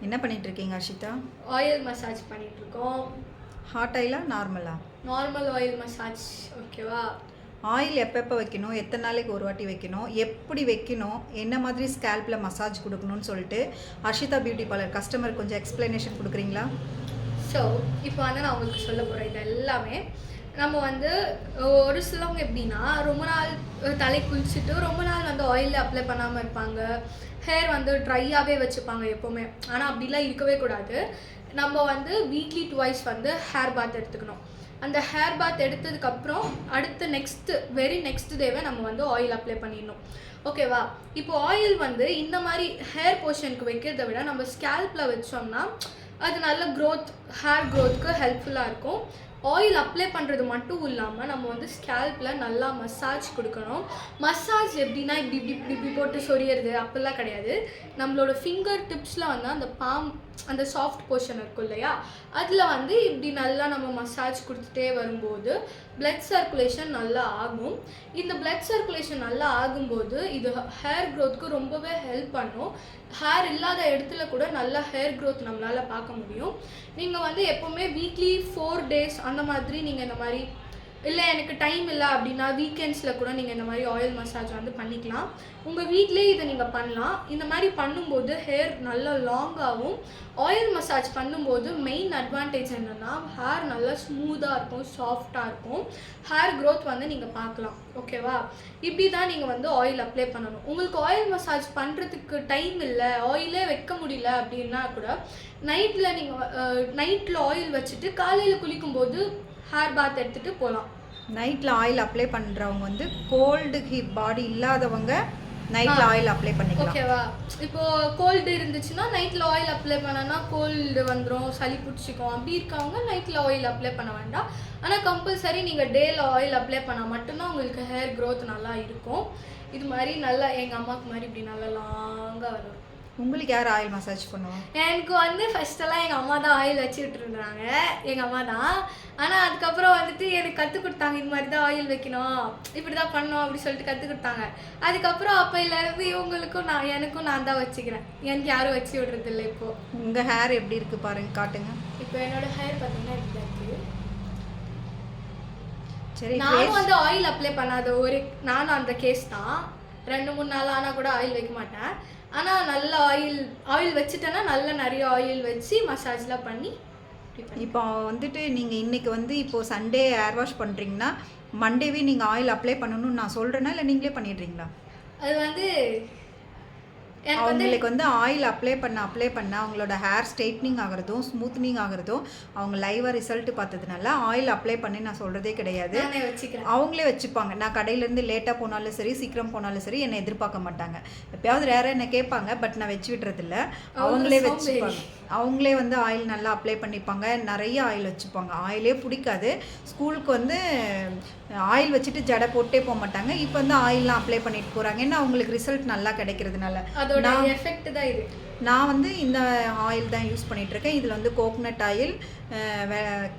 என்ன பண்ணிட்டு இருக்கீங்க அர்ஷிதா? ஆயில் மசாஜ் பண்ணிட்டு இருக்கோம். ஹாட் ஆயிலா நார்மலா? Normal oil massage. ஓகேவா? ஆயில் எப்பப்போ வைக்கணும், எத்தனை நாளைக்கு ஒரு வாட்டி வைக்கணும், எப்படி வைக்கணும், என்ன மாதிரி ஸ்கேல்பில் மசாஜ் கொடுக்கணும்னு சொல்லிட்டு அர்ஷிதா பியூட்டி பார்லர் கஸ்டமருக்கு கொஞ்சம் எக்ஸ்ப்ளனேஷன் கொடுக்குறீங்களா? ஸோ இப்போ வந்து நான் உங்களுக்கு சொல்ல போகிறேன். இது எல்லாமே நம்ம வந்து ஒரு சிலவங்க எப்படின்னா ரொம்ப நாள் தலை குளிச்சுட்டு ரொம்ப நாள் வந்து ஆயில் அப்ளை பண்ணாமல் இருப்பாங்க. ஹேர் வந்து ட்ரையாகவே வச்சுப்பாங்க எப்போவுமே. ஆனால் அப்படிலாம் இருக்கவே கூடாது. நம்ம வந்து வீக்லி டுவைஸ் வந்து ஹேர் பாத் எடுத்துக்கணும். அந்த ஹேர் பாத் எடுத்ததுக்கப்புறம் அடுத்த வெரி நெக்ஸ்ட் டேவே நம்ம வந்து ஆயில் அப்ளை பண்ணிடணும். ஓகேவா? இப்போ ஆயில் வந்து இந்த மாதிரி ஹேர் போர்ஷனுக்கு வைக்கிறத விட நம்ம ஸ்கேல்பில் வச்சோம்னா அது நல்ல ஹேர் க்ரோத்துக்கு ஹெல்ப்ஃபுல்லாக இருக்கும். ஆயில் அப்ளை பண்ணுறது மட்டும் இல்லாமல் நம்ம வந்து ஸ்கேல்பில் நல்லா மசாஜ் கொடுக்கணும். மசாஜ் எப்படின்னா இப்படி இப்படி இப்படி இப்படி போட்டு சொரியறது அப்படிலாம் கிடையாது. நம்மளோட ஃபிங்கர் டிப்ஸில் வந்து அந்த சாஃப்ட் போர்ஷன் இருக்கும் இல்லையா, அதில் வந்து இப்படி நல்லா நம்ம மசாஜ் கொடுத்துட்டே வரும்போது பிளட் சர்க்குலேஷன் நல்லா ஆகும். இந்த பிளட் சர்க்குலேஷன் நல்லா ஆகும்போது இது ஹேர் க்ரோத்துக்கு ரொம்பவே ஹெல்ப் பண்ணும். ஹேர் இல்லாத இடத்துல கூட நல்ல ஹேர் க்ரோத் நம்மளால் பார்க்க முடியும். நீங்கள் வந்து எப்போவுமே வீக்லி 4 days அந்த மாதிரி நீங்கள் இந்த மாதிரி இல்லை எனக்கு டைம் இல்லை அப்படின்னா வீக்கெண்ட்ஸில் கூட நீங்கள் இந்த மாதிரி ஆயில் மசாஜ் வந்து பண்ணிக்கலாம். உங்கள் வீட்லேயே இதை நீங்கள் பண்ணலாம். இந்த மாதிரி பண்ணும்போது ஹேர் நல்லா லாங்காகவும், ஆயில் மசாஜ் பண்ணும்போது மெயின் அட்வான்டேஜ் என்னென்னா ஹேர் நல்லா ஸ்மூத்தாக இருக்கும், சாஃப்டாக இருக்கும். ஹேர் க்ரோத் வந்து நீங்கள் பார்க்கலாம். ஓகேவா? இப்படி தான் நீங்கள் வந்து ஆயில் அப்ளை பண்ணணும். உங்களுக்கு ஆயில் மசாஜ் பண்ணுறதுக்கு டைம் இல்லை, ஆயிலே வைக்க முடியல அப்படின்னா கூட நைட்டில் ஆயில் வச்சுட்டு காலையில் குளிக்கும்போது ஹேர் பாத் எடுத்துகிட்டு போகலாம். நைட்டில் ஆயில் அப்ளை பண்ணுறவங்க வந்து கோல்டு பாடி இல்லாதவங்க நைட்டில் ஆயில் அப்ளை பண்ணிக்கலாம். ஓகேவா? இப்போது கோல்டு இருந்துச்சுன்னா நைட்டில் ஆயில் அப்ளை பண்ணனா கோல்டு வந்துடும், சளி பிடிச்சிக்கும். அப்படி இருக்கவங்க நைட்டில் ஆயில் அப்ளை பண்ண வேண்டாம். ஆனால் கம்பல்சரி நீங்கள் டேயில் ஆயில் அப்ளை பண்ணால் மட்டும்தான் உங்களுக்கு ஹேர் க்ரோத் நல்லா இருக்கும். இது மாதிரி நல்லா எங்கள் அம்மாவுக்கு மாதிரி இப்படி நல்லா லாங்காக வரும். உங்களுக்கு யார் ஆயில் மசாஜ் பண்ணுவோம்? எனக்கு வந்து ஃபஸ்ட்டெல்லாம் எங்கள் அம்மா தான் ஆயில் வச்சுக்கிட்டு இருந்தாங்க. எங்கள் அம்மா தான். ஆனால் அதுக்கப்புறம் வந்துட்டு எனக்கு கற்றுக் கொடுத்தாங்க. இது மாதிரி தான் ஆயில் வைக்கணும், இப்படி தான் பண்ணணும் அப்படி சொல்லிட்டு கற்றுக் கொடுத்தாங்க. அதுக்கப்புறம் அப்போலேருந்து எனக்கும் நான் தான் வச்சுக்கிறேன். எனக்கு யாரும் வச்சு விடுறதில்லை. இப்போது உங்கள் ஹேர் எப்படி இருக்குது பாருங்க, காட்டுங்க. இப்போ என்னோடய ஹேர் பார்த்தீங்கன்னா இப்படி இருக்குது. சரி, நானும் வந்து ஆயில் அப்ளை பண்ணாத நானும் அந்த கேஸ் தான். 2-3 நாள் ஆனால் கூட ஆயில் வைக்க மாட்டேன். ஆனால் நல்ல ஆயில் வச்சுட்டேன்னா நல்லா நிறைய ஆயில் வச்சு மசாஜ்லாம் பண்ணி. இப்போ வந்துட்டு நீங்கள் இன்றைக்கி வந்து இப்போது சண்டே ஹேர் வாஷ் பண்ணுறீங்கன்னா மண்டேவே நீங்கள் ஆயில் அப்ளை பண்ணணும்னு நான் சொல்கிறேன்னா இல்லை நீங்களே பண்ணிடுறீங்களா? அது வந்து அவங்களுக்கு வந்து ஆயில் அப்ளை பண்ண அவங்களோட ஹேர் ஸ்ட்ரைட்னிங் ஆகிறதும் ஸ்மூத்னிங் ஆகிறதும் அவங்க லைவாக ரிசல்ட் பார்த்ததுனால ஆயில் அப்ளை பண்ணி நான் சொல்கிறதே கிடையாது. அவங்களே வச்சுப்பாங்க. நான் கடையிலேருந்து லேட்டாக போனாலும் சரி சீக்கிரம் போனாலும் சரி என்னை எதிர்பார்க்க மாட்டாங்க. எப்போயாவது வேறு என்னை கேட்பாங்க, பட் நான் வச்சு விடுறதில்ல. அவங்களே வச்சுப்பாங்க. அவங்களே வந்து ஆயில் நல்லா அப்ளை பண்ணிப்பாங்க. நிறைய ஆயில் வச்சுப்பாங்க. ஆயிலே பிடிக்காது. ஸ்கூலுக்கு வந்து ஆயில் வச்சுட்டு ஜடை போட்டே போக மாட்டாங்க. இப்போ வந்து ஆயிலெலாம் அப்ளை பண்ணிட்டு போகிறாங்க. ஏன்னா அவங்களுக்கு ரிசல்ட் நல்லா கிடைக்கிறதுனால. நான் வந்து இந்த ஆயில் தான் யூஸ் பண்ணிகிட்ருக்கேன். இதில் வந்து கோகனட் ஆயில்,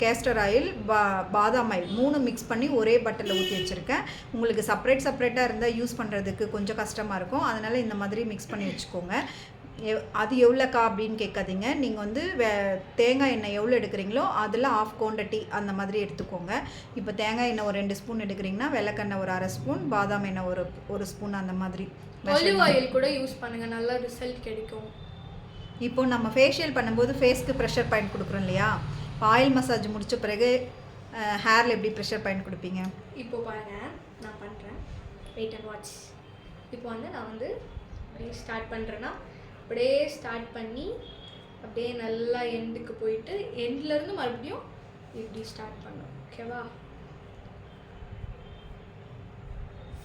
கேஸ்டர் ஆயில், பாதாம் ஆயில் 3 மிக்ஸ் பண்ணி ஒரே பட்டரில் ஊற்றி வச்சுருக்கேன். உங்களுக்கு செப்பரேட்டாக இருந்தால் யூஸ் பண்ணுறதுக்கு கொஞ்சம் கஷ்டமாக இருக்கும். அதனால் இந்த மாதிரி மிக்ஸ் பண்ணி வச்சுக்கோங்க. அது எவ்வளோக்கா அப்படின்னு கேட்காதீங்க. நீங்கள் வந்து தேங்காய் எண்ணெய் எவ்வளோ எடுக்கிறீங்களோ அதில் 1/2 குவாண்டிட்டி அந்த மாதிரி எடுத்துக்கோங்க. இப்போ தேங்காய் எண்ணெய் ஒரு 2 ஸ்பூன் எடுக்கிறீங்கன்னா விளக்கெண்ணெய் ஒரு 1/2 ஸ்பூன், பாதாம் எண்ணெய் ஒரு ஸ்பூன் அந்த மாதிரி. ஆலிவ் ஆயில் கூட யூஸ் பண்ணுங்கள், நல்ல ரிசல்ட் கிடைக்கும். இப்போ நம்ம ஃபேஷியல் பண்ணும்போது ஃபேஸ்க்கு ப்ரெஷர் பாயிண்ட் கொடுக்குறோம் இல்லையா? இப்போ ஆயில் மசாஜ் முடித்த பிறகு ஹேரில் எப்படி ப்ரெஷர் பாயிண்ட் கொடுப்பீங்க? இப்போ பாருங்கள், நான் பண்ணுறேன். Wait and watch. இப்போ வந்து நான் வந்து அப்படியே ஸ்டார்ட் பண்ணுறேன்னா அப்படியே ஸ்டார்ட் பண்ணி அப்படியே நல்லா எண்டுக்கு போயிட்டு எண்ட்லேருந்து மறுபடியும் இப்படி ஸ்டார்ட் பண்ணோம். ஓகேவா?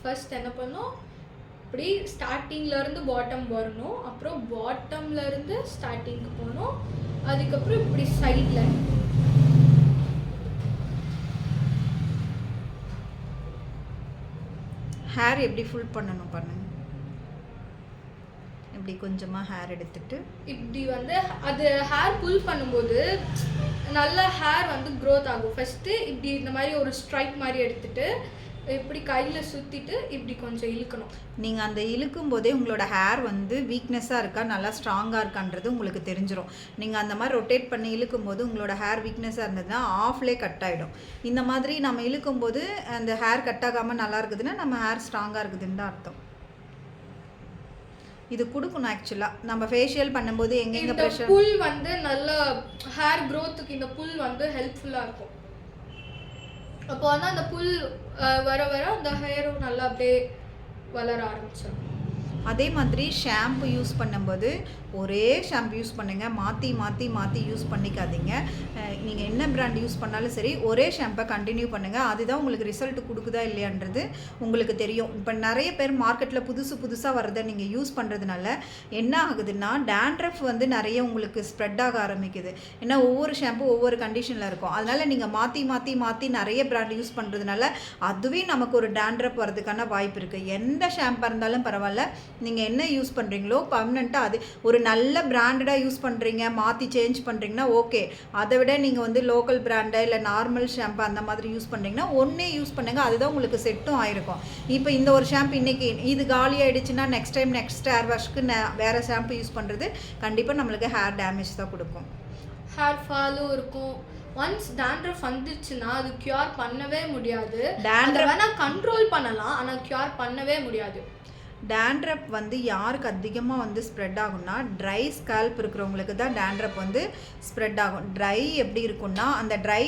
ஃபர்ஸ்ட் என்ன பண்ணோம், இப்படி ஸ்டார்டிங்லேருந்து பாட்டம் வரணும், அப்புறம் பாட்டம்லேருந்து ஸ்டார்டிங்க்கு போகணும், அதுக்கப்புறம் இப்படி சைடில். ஹேர் எப்படி ஃபுல் பண்ணணும் பண்ணுங்க. இப்படி கொஞ்சமாக ஹேர் எடுத்துட்டு இப்படி வந்து அது ஹேர் புல் பண்ணும்போது நல்ல ஹேர் வந்து க்ரோத் ஆகும். ஃபஸ்ட்டு இப்படி இந்த மாதிரி ஒரு ஸ்ட்ரைக் மாதிரி எடுத்துகிட்டு இப்படி கையில் சுற்றிட்டு இப்படி கொஞ்சம் இழுக்கணும். நீங்கள் அந்த இழுக்கும் போதே உங்களோட ஹேர் வந்து வீக்னஸாக இருக்கா நல்லா ஸ்ட்ராங்காக இருக்கான்றது உங்களுக்கு தெரிஞ்சிடும். நீங்கள் அந்த மாதிரி ரொட்டேட் பண்ணி இழுக்கும் போது உங்களோட ஹேர் வீக்னஸாக இருந்ததுன்னா ஆஃப்லேயே கட் ஆகிடும். இந்த மாதிரி நம்ம இழுக்கும் போது அந்த ஹேர் கட் ஆகாமல் நல்லா இருக்குதுன்னா நம்ம ஹேர் ஸ்ட்ராங்காக இருக்குதுன்னு தான் அர்த்தம். இது கொடுக்கணும் ஆக்சுவலாக நம்ம ஃபேஷியல் பண்ணும்போது எங்கெங்க ப்ரெஷர் புல் வந்து நல்ல ஹேர் க்ரோத்துக்கு இந்த புல் வந்து ஹெல்ப்ஃபுல்லாக இருக்கும். அப்போ வந்து அந்த புல் வர வர அந்த ஹேரும் நல்லா அப்படியே வளர ஆரம்பிச்சிடும். அதே மாதிரி ஷாம்பு யூஸ் பண்ணும்போது ஒரே ஷாம்பு யூஸ் பண்ணுங்கள், மாற்றி மாற்றி மாற்றி யூஸ் பண்ணிக்காதீங்க. நீங்கள் என்ன பிராண்ட் யூஸ் பண்ணாலும் சரி ஒரே ஷாம்பை கண்டினியூ பண்ணுங்கள். அதுதான் உங்களுக்கு ரிசல்ட் கொடுக்குதா இல்லையான்றது உங்களுக்கு தெரியும். இப்போ நிறைய பேர் மார்க்கெட்டில் புதுசாக வர்றதை நீங்கள் யூஸ் பண்ணுறதுனால என்ன ஆகுதுன்னா டேண்ட்ரஃப் வந்து நிறைய உங்களுக்கு ஸ்ப்ரெட் ஆக ஆரம்பிக்குது. ஏன்னா ஒவ்வொரு ஷாம்பு ஒவ்வொரு கண்டிஷனில் இருக்கும். அதனால் நீங்கள் மாற்றி மாற்றி மாற்றி நிறைய பிராண்ட் யூஸ் பண்ணுறதுனால அதுவே நமக்கு ஒரு டேண்ட்ரஃப் வரதுக்கான வாய்ப்பு இருக்குது. எந்த ஷாம்பாக இருந்தாலும் பரவாயில்ல, நீங்கள் என்ன யூஸ் பண்ணுறீங்களோ பர்மனெண்ட்டாக அது ஒரு நல்ல பிராண்டடாக யூஸ் பண்ணுறீங்க, மாற்றி சேஞ்ச் பண்ணுறீங்கன்னா ஓகே. அதை விட நீங்கள் வந்து லோக்கல் பிராண்டை இல்லை நார்மல் ஷாம்பு அந்த மாதிரி யூஸ் பண்ணுறீங்கன்னா ஒன்றே யூஸ் பண்ணுங்கள், அதுதான் உங்களுக்கு செட்டும் ஆயிருக்கும். இப்போ இந்த ஒரு ஷாம்பு இன்றைக்கி இது காலி ஆகிடுச்சுன்னா நெக்ஸ்ட் டைம் நெக்ஸ்ட் ஹேர் வாஷ்க்கு வேறு ஷாம்பு யூஸ் பண்ணுறது கண்டிப்பாக நம்மளுக்கு ஹேர் டேமேஜ் தான் கொடுக்கும். ஹேர் ஃபாலும் இருக்கும். ஒன்ஸ் டேண்ட்ரஃப் வந்துச்சுன்னா அது க்யூர் பண்ணவே முடியாது. டேண்ட்ரஃப் வேணால் கண்ட்ரோல் பண்ணலாம், ஆனால் க்யூர் பண்ணவே முடியாது. டேண்ட்ரப் வந்து யாருக்கு அதிகமாக வந்து ஸ்ப்ரெட் ஆகும்னா ட்ரை ஸ்கால்ப் இருக்கிறவங்களுக்கு தான் டேண்ட்ரப் வந்து ஸ்ப்ரெட் ஆகும். ட்ரை எப்படி இருக்குன்னா அந்த ட்ரை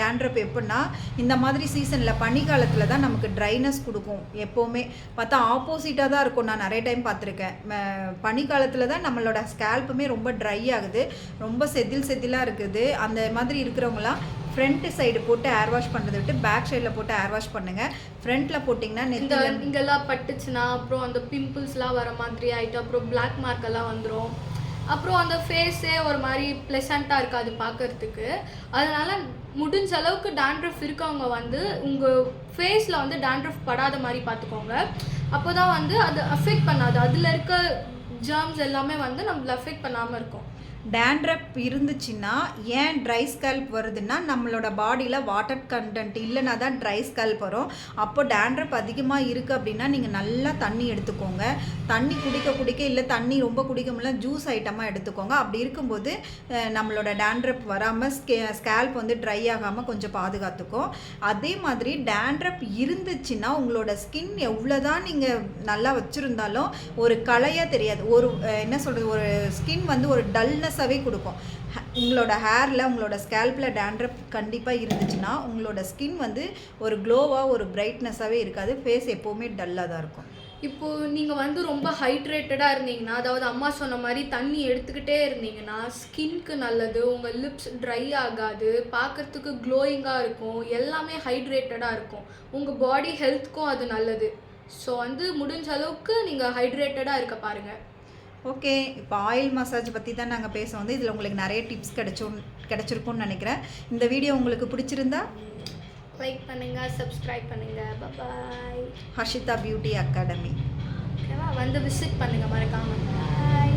டேண்ட்ரப் எப்படின்னா இந்த மாதிரி சீசனில் பனிக்காலத்தில் தான் நமக்கு ட்ரைனஸ் கொடுக்கும். எப்போவுமே பார்த்தா ஆப்போசிட்டாக தான் இருக்கும். நான் நிறைய டைம் பார்த்துருக்கேன். பனிக்காலத்தில் தான் நம்மளோட ஸ்கால்ப்புமே ரொம்ப ட்ரை ஆகுது, ரொம்ப செதிலாக இருக்குது. அந்த மாதிரி இருக்கிறவங்களாம் ஃப்ரண்ட் சைடு போட்டு ஹேர் வாஷ் பண்ணுறதை விட்டு பேக் சைடில் போட்டு ஹேர் வாஷ் பண்ணுங்கள். ஃப்ரண்ட்டில் போட்டிங்கன்னா இங்கெல்லாம் பட்டுச்சுன்னா அப்புறம் அந்த பிம்பிள்ஸ்லாம் வர மாதிரி ஆகிட்டு அப்புறம் பிளாக் மார்க்கெல்லாம் வந்துடும். அப்புறம் அந்த ஃபேஸே ஒரு மாதிரி ப்ளசண்ட்டாக இருக்காது பார்க்குறதுக்கு. அதனால் முடிஞ்ச அளவுக்கு டேண்ட்ரஃப் இருக்கவங்க வந்து உங்கள் ஃபேஸில் வந்து டேண்ட்ரஃப் படாத மாதிரி பார்த்துக்கோங்க. அப்போ தான் வந்து அது அஃபெக்ட் பண்ணாது. அதில் இருக்க ஜெர்ம்ஸ் எல்லாமே வந்து நம்மளை அஃபெக்ட் பண்ணாமல் இருக்கும். டேண்ட்ரப் இருந்துச்சுன்னா ஏன் ட்ரை ஸ்கல்ப் வருதுன்னா நம்மளோட பாடியில் வாட்டர் கண்டென்ட் இல்லைனா தான் ட்ரை ஸ்கல்ப் வரும். அப்போ டேண்ட்ரப் அதிகமாக இருக்குது அப்படின்னா நீங்கள் நல்லா தண்ணி எடுத்துக்கோங்க. தண்ணி குடிக்க இல்லை தண்ணி ரொம்ப குடிக்க முடியல ஜூஸ் ஐட்டமாக எடுத்துக்கோங்க. அப்படி இருக்கும்போது நம்மளோட டேண்ட்ரப் வராமல் ஸ்கேல்ப் வந்து ட்ரை ஆகாமல் கொஞ்சம் பாதுகாத்துக்கும். அதே மாதிரி டேண்ட்ரப் இருந்துச்சுன்னா உங்களோட ஸ்கின் எவ்வளோ தான் நீங்கள் நல்லா வச்சுருந்தாலும் ஒரு கலையாக தெரியாது. ஒரு என்ன சொல்கிறது, ஒரு ஸ்கின் வந்து ஒரு டல்னஸ் கொடுக்கும். உங்களோட ஹேரில் உங்களோட ஸ்கேல்பில் டேண்ட்ரப் கண்டிப்பாக இருந்துச்சுன்னா உங்களோட ஸ்கின் வந்து ஒரு க்ளோவாக ஒரு பிரைட்னஸாகவே இருக்காது. ஃபேஸ் எப்போவுமே டல்லாக தான் இருக்கும். இப்போது நீங்கள் வந்து ரொம்ப ஹைட்ரேட்டடாக இருந்தீங்கன்னா, அதாவது அம்மா சொன்ன மாதிரி தண்ணி எடுத்துக்கிட்டே இருந்தீங்கன்னா ஸ்கின்க்கு நல்லது. உங்கள் லிப்ஸ் ட்ரை ஆகாது, பார்க்குறதுக்கு க்ளோயிங்காக இருக்கும், எல்லாமே ஹைட்ரேட்டடாக இருக்கும். உங்கள் பாடி ஹெல்த்துக்கும் அது நல்லது. ஸோ வந்து முடிஞ்ச அளவுக்கு நீங்கள் ஹைட்ரேட்டடாக இருக்க பாருங்கள். ஓகே, இப்போ ஆயில் மசாஜ் பற்றி தான் நாங்கள் பேச வந்து இதில் உங்களுக்கு நிறைய டிப்ஸ் கிடச்சிருக்கும்னு நினைக்கிறேன். இந்த வீடியோ உங்களுக்கு பிடிச்சிருந்தா லைக் பண்ணுங்கள், சப்ஸ்கிரைப் பண்ணுங்கள். பாய். ஹர்ஷிதா பியூட்டி அகாடமி ஓகேவா, வந்து விசிட் பண்ணுங்கள் மறக்காமல். பாய்.